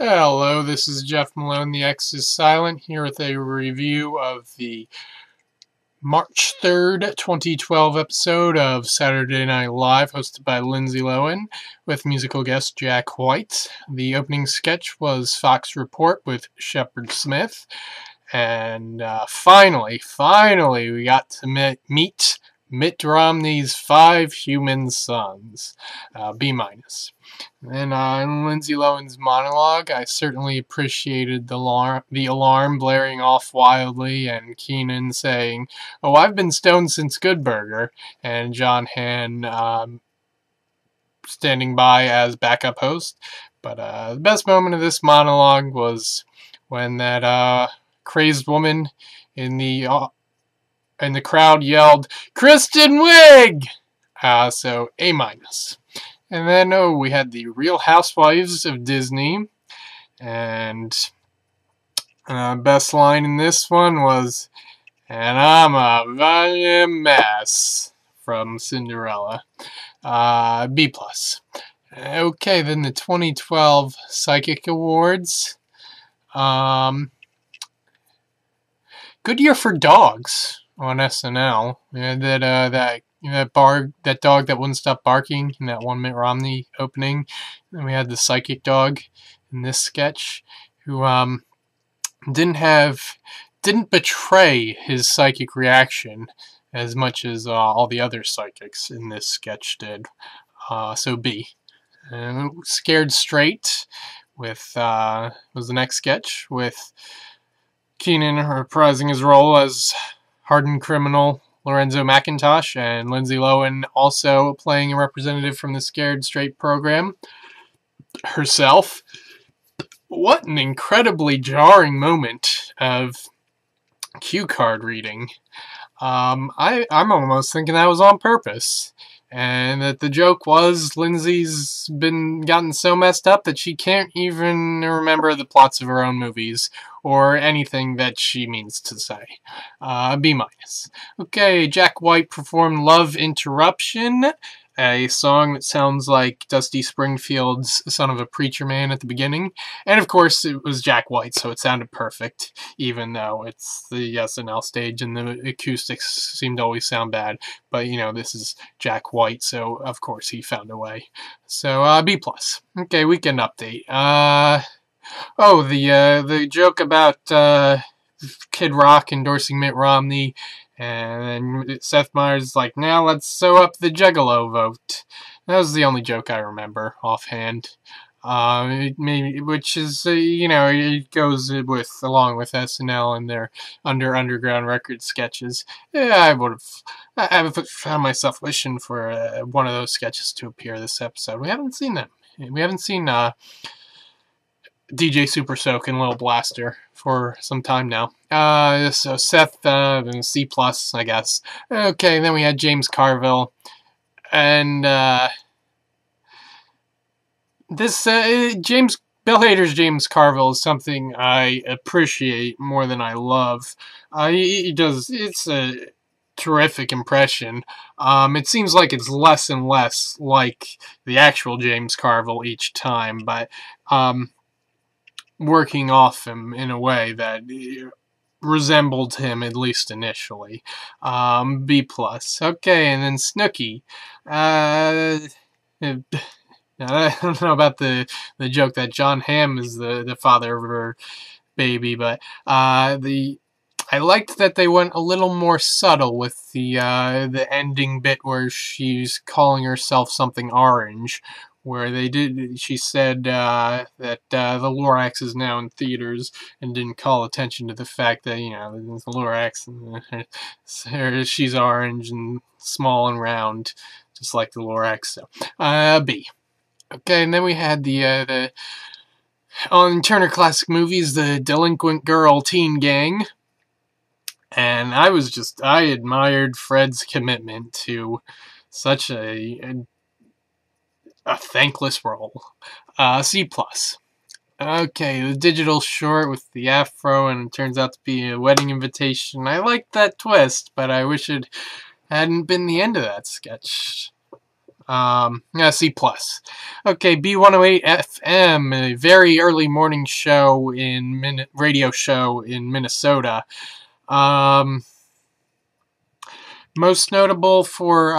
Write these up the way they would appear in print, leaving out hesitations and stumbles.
Hello, this is Jeff Malone, the X is Silent, here with a review of the March 3rd, 2012 episode of Saturday Night Live, hosted by Lindsay Lohan, with musical guest Jack White. The opening sketch was Fox Report with Shepard Smith, and finally, we got to meet Mitt Romney's 5 human sons, B-. And in Lindsay Lohan's monologue, I certainly appreciated the alarm blaring off wildly, and Keenan saying, "Oh, I've been stoned since Good Burger," and John Hamm standing by as backup host. But the best moment of this monologue was when that crazed woman in the crowd yelled, "Kristen Wiig!" So A-. And then, we had the Real Housewives of Disney, and best line in this one was, "And I'm a volume mess," from Cinderella. B+. Okay, then the 2012 Psychic Awards. Good year for dogs on SNL. That dog that wouldn't stop barking in that one Mitt Romney opening. And we had the psychic dog in this sketch who didn't betray his psychic reaction as much as all the other psychics in this sketch did. So B. And Scared Straight with was the next sketch with Keenan reprising his role as hardened criminal Lorenzo McIntosh, and Lindsay Lohan also playing a representative from the Scared Straight program herself. What an incredibly jarring moment of cue card reading. I'm almost thinking that was on purpose, and that the joke was Lindsay's gotten so messed up that she can't even remember the plots of her own movies or anything that she means to say. B-. Okay, Jack White performed Love Interruption, a song that sounds like Dusty Springfield's Son of a Preacher Man at the beginning. And of course, it was Jack White, so it sounded perfect, even though it's the SNL stage and the acoustics seem to always sound bad. But, this is Jack White, so of course he found a way. So, B+. Okay, Weekend Update. The joke about Kid Rock endorsing Mitt Romney, and then Seth Meyers like, "Now let's sew up the Juggalo vote." That was the only joke I remember offhand. Which is, it goes along with SNL and their Underground Records sketches. Yeah, I found myself wishing for one of those sketches to appear this episode. We haven't seen them. We haven't seen DJ Super Soak and Lil Blaster for some time now. So Seth, C+, I guess. Okay, then we had James Carville, and Bill Hader's James Carville is something I appreciate more than I love. It's a terrific impression. It seems like it's less and less like the actual James Carville each time, but working off him in a way that resembled him, at least initially. B+. Okay, and then Snooki. I don't know about the joke that John Hamm is the father of her baby, but I liked that they went a little more subtle with the ending bit where she's calling herself something orange, where she said that the Lorax is now in theaters, and didn't call attention to the fact that, the Lorax, and she's orange and small and round, just like the Lorax. So, B. Okay, and then we had on Turner Classic Movies, the Delinquent Girl Teen Gang. And I admired Fred's commitment to such a thankless role. C+. Okay, the digital short with the afro, and it turns out to be a wedding invitation. I liked that twist, but I wish it hadn't been the end of that sketch. Yeah, C+. Okay, B108 FM, a very early morning show radio show in Minnesota. Most notable for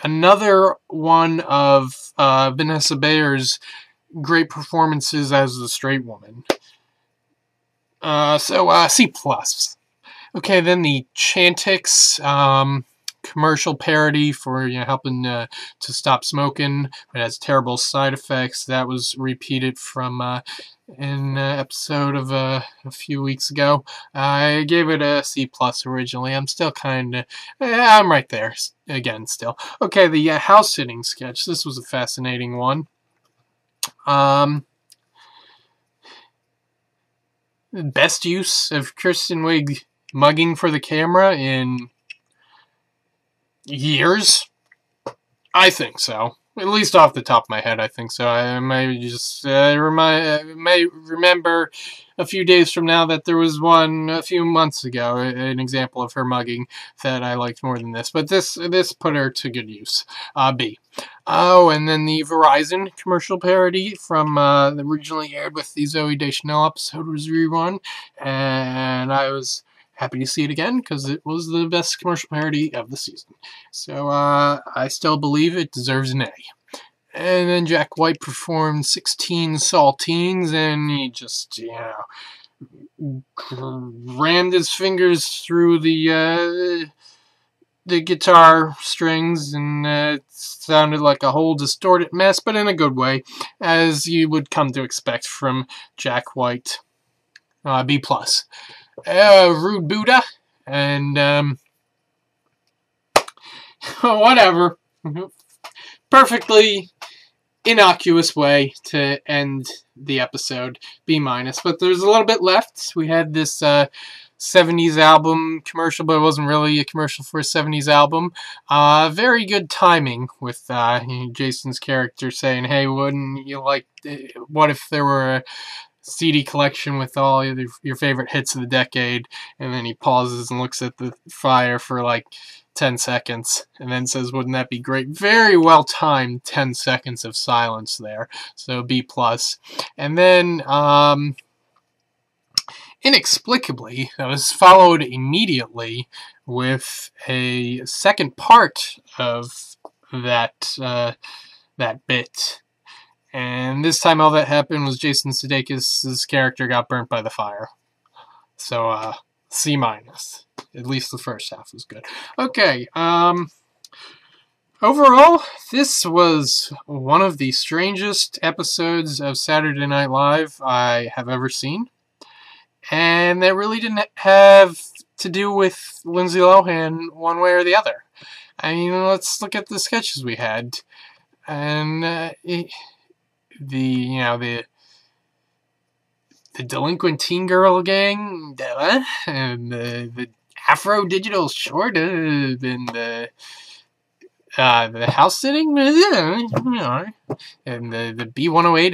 another one of Vanessa Bayer's great performances as the straight woman. So C+. Okay, then the Chantix commercial parody for helping to stop smoking. It has terrible side effects. That was repeated from an episode of a few weeks ago. I gave it a C+ originally. I'm still kind of... I'm right there again still. Okay, the house sitting sketch. This was a fascinating one. Best use of Kristen Wiig mugging for the camera in years? I think so. At least off the top of my head, I think so. I may just may remember a few days from now that there was one a few months ago, an example of her mugging that I liked more than this. But this put her to good use. B. Oh, and then the Verizon commercial parody from that originally aired with the Zooey Deschanel episode was rerun, and I was happy to see it again because it was the best commercial parody of the season. So I still believe it deserves an A. And then Jack White performed 16 Saltines, and he just, rammed his fingers through the guitar strings, and it sounded like a whole distorted mess, but in a good way, as you would come to expect from Jack White. B+. Rude Buddha, and whatever. Perfectly innocuous way to end the episode. B-. But there's a little bit left. We had this 70s album commercial, but it wasn't really a commercial for a 70s album. Very good timing with Jason's character saying, hey, wouldn't you like... what if there were a CD collection with all your favorite hits of the decade? And then he pauses and looks at the fire for like 10 seconds and then says, wouldn't that be great? Very well timed 10 seconds of silence there. So B+. And then inexplicably, that was followed immediately with a second part of that bit. And this time all that happened was Jason Sudeikis' character got burnt by the fire. So, C-. At least the first half was good. Okay, overall, this was one of the strangest episodes of Saturday Night Live I have ever seen. And that really didn't have to do with Lindsay Lohan one way or the other. I mean, let's look at the sketches we had. And, the delinquent teen girl gang, and the Afro digital short, and the house sitting, and the B108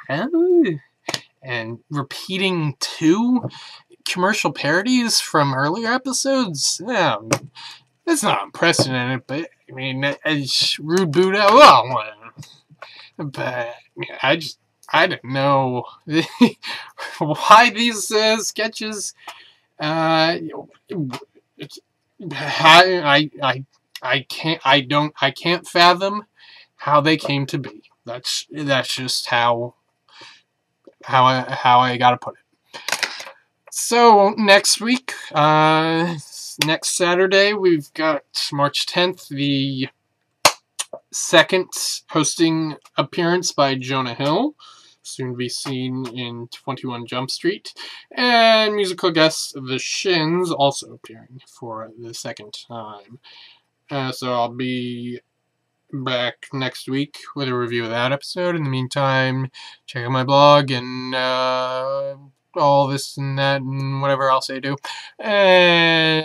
FM, and repeating 2 commercial parodies from earlier episodes. Yeah, that's not unprecedented, but I mean, Rude Buddha, well, whatever. But I didn't know why these sketches. I can't fathom how they came to be. That's just how I gotta put it. So next week, next Saturday, we've got March 10th, the second hosting appearance by Jonah Hill, soon to be seen in 21 Jump Street, and musical guest The Shins also appearing for the second time. So I'll be back next week with a review of that episode. In the meantime, check out my blog and all this and that and whatever else I do. And